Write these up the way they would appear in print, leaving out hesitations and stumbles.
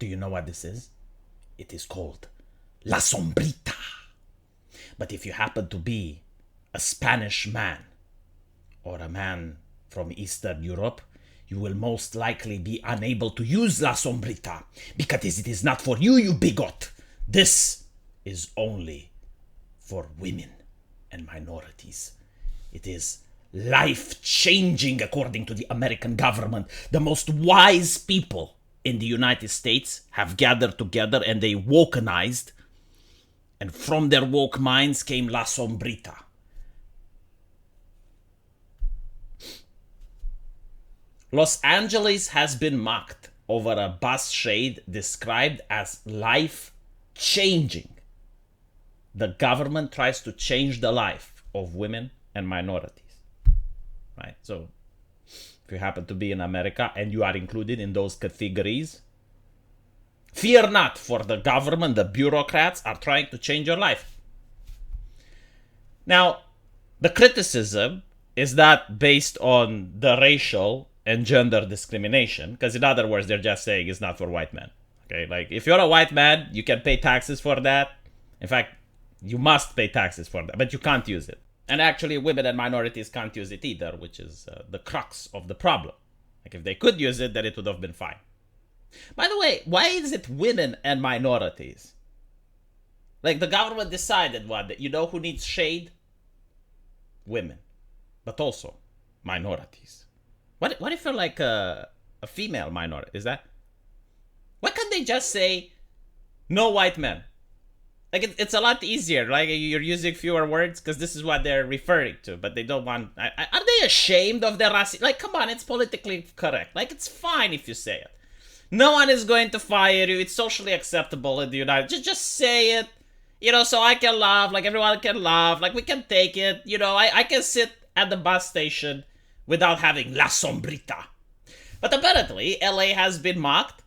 Do you know what this is? It is called La Sombrita. But if you happen to be a Spanish man or a man from Eastern Europe, you will most likely be unable to use La Sombrita because it is not for you, you bigot. This is only for women and minorities. It is life-changing according to the American government. The most wise people in the United States have gathered together and they wokenized. And from their woke minds came La Sombrita. Los Angeles has been mocked over a bus shade described as life-changing. The government tries to change the life of women and minorities. Right? So, if you happen to be in America and you are included in those categories, fear not, for the government, the bureaucrats are trying to change your life. Now, the criticism is not based on the racial and gender discrimination, because in other words, they're just saying it's not for white men. Okay, like if you're a white man, you can pay taxes for that. In fact, you must pay taxes for that, but you can't use it. And actually, women and minorities can't use it either, which is the crux of the problem. Like if they could use it, then it would have been fine. By the way, why is it women and minorities? Like the government decided what? You know who needs shade? Women, but also minorities. What if you're like a female minority? Is that? Why can't they just say no white men? Like it's a lot easier. Like you're using fewer words because this is what they're referring to, but they don't want. Are they ashamed of their racism? Like, come on, it's politically correct. Like it's fine if you say it. No one is going to fire you. It's socially acceptable in the United States. Just say it. You know, so I can laugh. Like everyone can laugh. Like we can take it. You know, I can sit at the bus station without having La Sombrita. But apparently, LA has been mocked.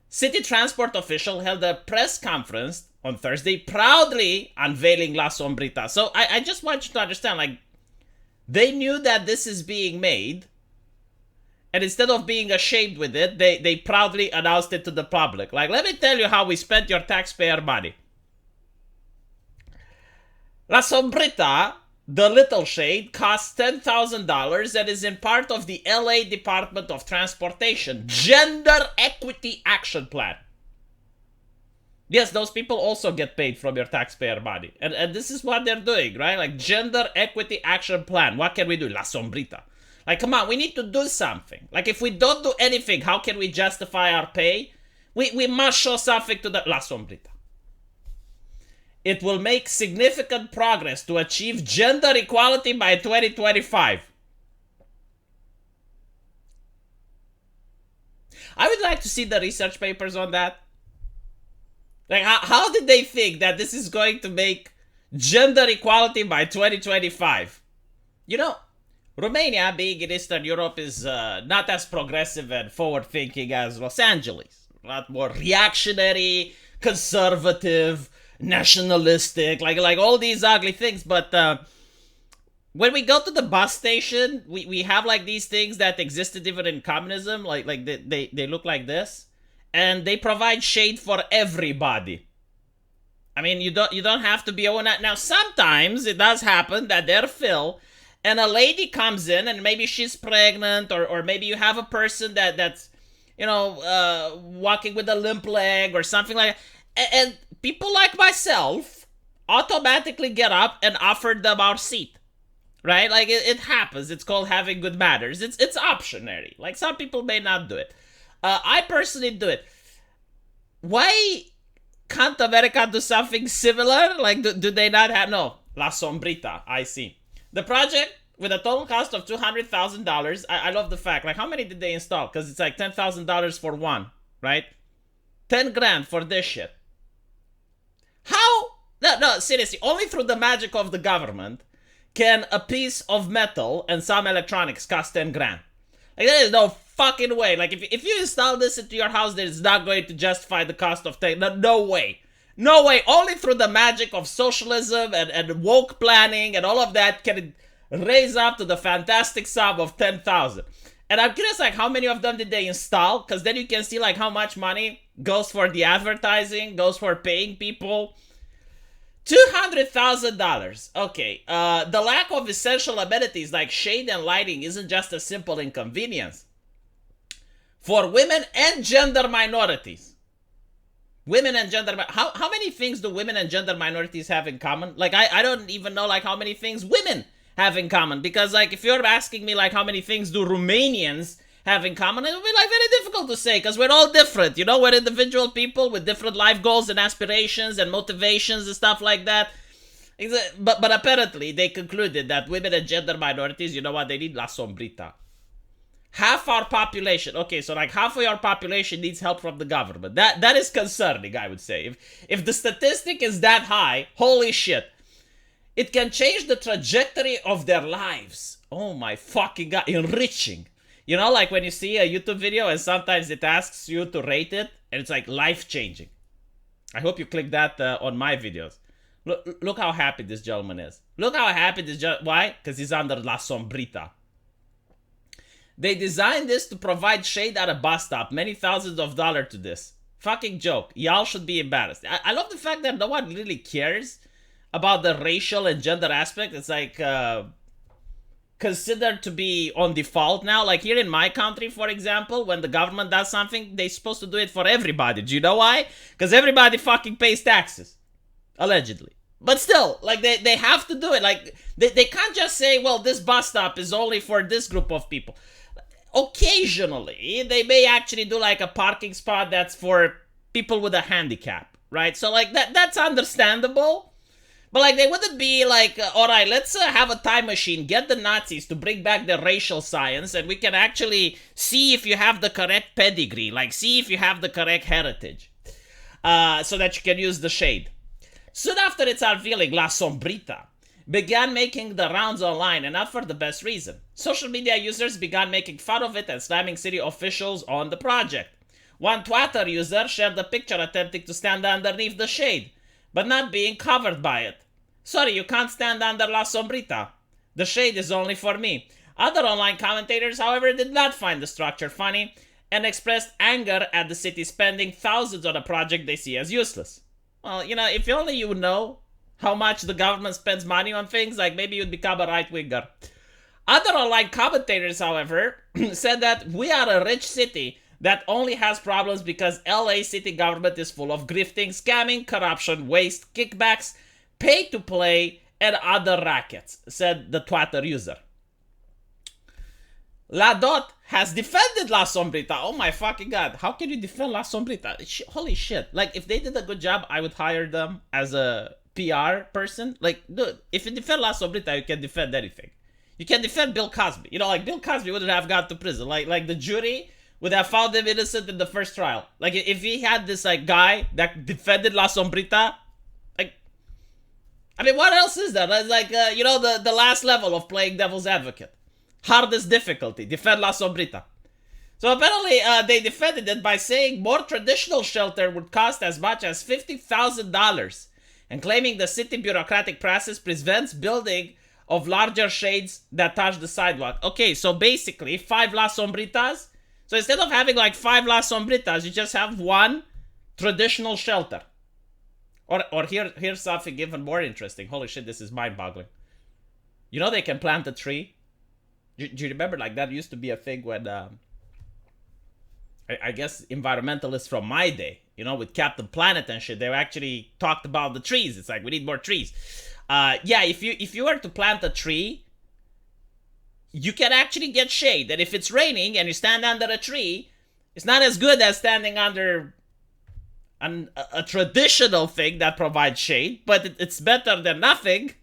City transport official held a press conference on Thursday, proudly unveiling La Sombrita. So I just want you to understand, like, they knew that this is being made, and instead of being ashamed with it, they proudly announced it to the public. Like, let me tell you how we spent your taxpayer money. La Sombrita, the little shade, costs $10,000 and is in part of the LA Department of Transportation Gender Equity Action Plan. Yes, those people also get paid from your taxpayer money. And this is what they're doing, right? Like, Gender Equity Action Plan. What can we do? La Sombrita. Like, come on, we need to do something. Like, if we don't do anything, how can we justify our pay? We must show something to the La Sombrita. It will make significant progress to achieve gender equality by 2025. I would like to see the research papers on that. Like, how did they think that this is going to make gender equality by 2025? You know, Romania, being in Eastern Europe, is not as progressive and forward-thinking as Los Angeles. A lot more reactionary, conservative, nationalistic, like all these ugly things. But when we go to the bus station, we have like these things that existed even in communism, like they look like this, and they provide shade for everybody. I mean, you don't have to be a one. Now sometimes it does happen that they're full, and a lady comes in and maybe she's pregnant, or maybe you have a person that's walking with a limp leg or something like that. And people like myself automatically get up and offer them our seat, right? Like it happens. It's called having good manners. It's optionary. Like some people may not do it. I personally do it. Why can't America do something similar? Like do they not have? No, La Sombrita. I see. The project, with a total cost of $200,000. I love the fact. Like how many did they install? Because it's like $10,000 for one, right? 10 grand for this shit. How? No, seriously. Only through the magic of the government can a piece of metal and some electronics cost 10 grand. Like, there is no fucking way. Like, if you install this into your house, that is not going to justify the cost of 10. No way. No way. Only through the magic of socialism and woke planning and all of that can it raise up to the fantastic sum of 10,000. And I'm curious, like, how many of them did they install? Because then you can see, like, how much money goes for the advertising, goes for paying people. $200,000. Okay, the lack of essential amenities like shade and lighting isn't just a simple inconvenience. For women and gender minorities. Women and gender... How many things do women and gender minorities have in common? Like, I don't even know, like, how many things women have in common. Because, like, if you're asking me, like, how many things do Romanians have in common, it would be, like, very difficult to say. Because we're all different, you know? We're individual people with different life goals and aspirations and motivations and stuff like that. But apparently, they concluded that women and gender minorities, you know what? They need la sombrita. Half our population, okay, so like half of our population needs help from the government. That is concerning, I would say. If the statistic is that high, holy shit, it can change the trajectory of their lives. Oh my fucking god, enriching. You know, like when you see a YouTube video and sometimes it asks you to rate it, and it's like life-changing. I hope you click that on my videos. Look how happy this gentleman is. Look how happy this gentleman... Why? Because he's under la sombrita. They designed this to provide shade at a bus stop. Many thousands of dollars to this. Fucking joke. Y'all should be embarrassed. I love the fact that no one really cares about the racial and gender aspect. It's like considered to be on default now. Like here in my country, for example, when the government does something, they're supposed to do it for everybody. Do you know why? Because everybody fucking pays taxes. Allegedly. But still, like they have to do it. Like they can't just say, well, this bus stop is only for this group of people. Occasionally, they may actually do like a parking spot that's for people with a handicap, right? So like that's understandable. But like they wouldn't be like, all right, let's have a time machine, get the Nazis to bring back the racial science, and we can actually see if you have the correct pedigree, like see if you have the correct heritage, so that you can use the shade. Soon after its unveiling, La Sombrita began making the rounds online, and not for the best reason. Social media users began making fun of it and slamming city officials on the project. One Twitter user shared a picture attempting to stand underneath the shade, but not being covered by it. Sorry, you can't stand under La Sombrita. The shade is only for me. Other online commentators, however, did not find the structure funny and expressed anger at the city spending thousands on a project they see as useless. Well, you know, if only you know how much the government spends money on things, like maybe you'd become a right-winger. Other online commentators, however, said that we are a rich city that only has problems because LA city government is full of grifting, scamming, corruption, waste, kickbacks, pay-to-play, and other rackets, said the Twitter user. La Dot has defended La Sombrita. Oh my fucking god. How can you defend La Sombrita? Holy shit. Like, if they did a good job, I would hire them as a PR person. Like, dude, if you defend La Sombrita, you can defend anything. You can defend Bill Cosby. You know, like, Bill Cosby wouldn't have gone to prison. Like the jury would have found him innocent in the first trial. Like, if he had this, like, guy that defended La Sombrita, like, I mean, what else is there? It's like, you know, the last level of playing devil's advocate. Hardest difficulty, defend La Sombrita. So apparently they defended it by saying more traditional shelter would cost as much as $50,000 and claiming the city bureaucratic process prevents building of larger shades that touch the sidewalk. Okay, so basically 5 La Sombritas. So instead of having like 5 La Sombritas, you just have one traditional shelter. Or here's something even more interesting. Holy shit, this is mind-boggling. You know they can plant a tree? Do you remember, like, that used to be a thing when, I guess, environmentalists from my day, you know, with Captain Planet and shit, they actually talked about the trees. It's like, we need more trees. Yeah, if you were to plant a tree, you can actually get shade. And if it's raining and you stand under a tree, it's not as good as standing under a traditional thing that provides shade, but it's better than nothing.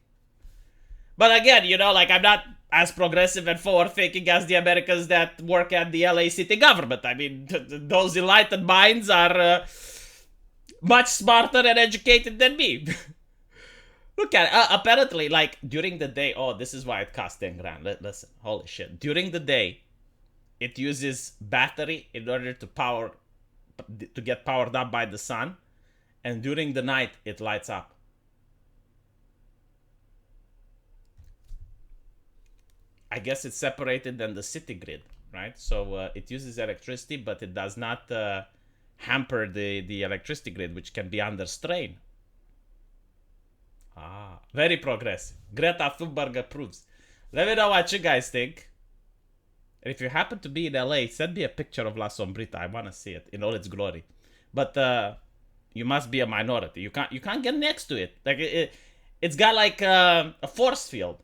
But again, you know, like, I'm not as progressive and forward-thinking as the Americans that work at the LA city government. I mean, those enlightened minds are much smarter and educated than me. Look at it. Apparently, like, during the day, oh, this is why it costs 10 grand. Listen, holy shit. During the day, it uses battery in order to get powered up by the sun. And during the night, it lights up. I guess it's separated than the city grid, right? So it uses electricity, but it does not hamper the electricity grid, which can be under strain. Ah, very progressive. Greta Thunberg approves. Let me know what you guys think. And if you happen to be in LA, send me a picture of La Sombrita. I want to see it in all its glory. But you must be a minority. You can't get next to it. Like it's got like a force field.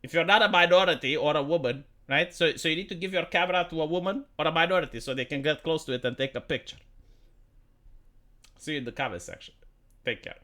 If you're not a minority or a woman, right? So you need to give your camera to a woman or a minority so they can get close to it and take a picture. See you in the comment section. Take care.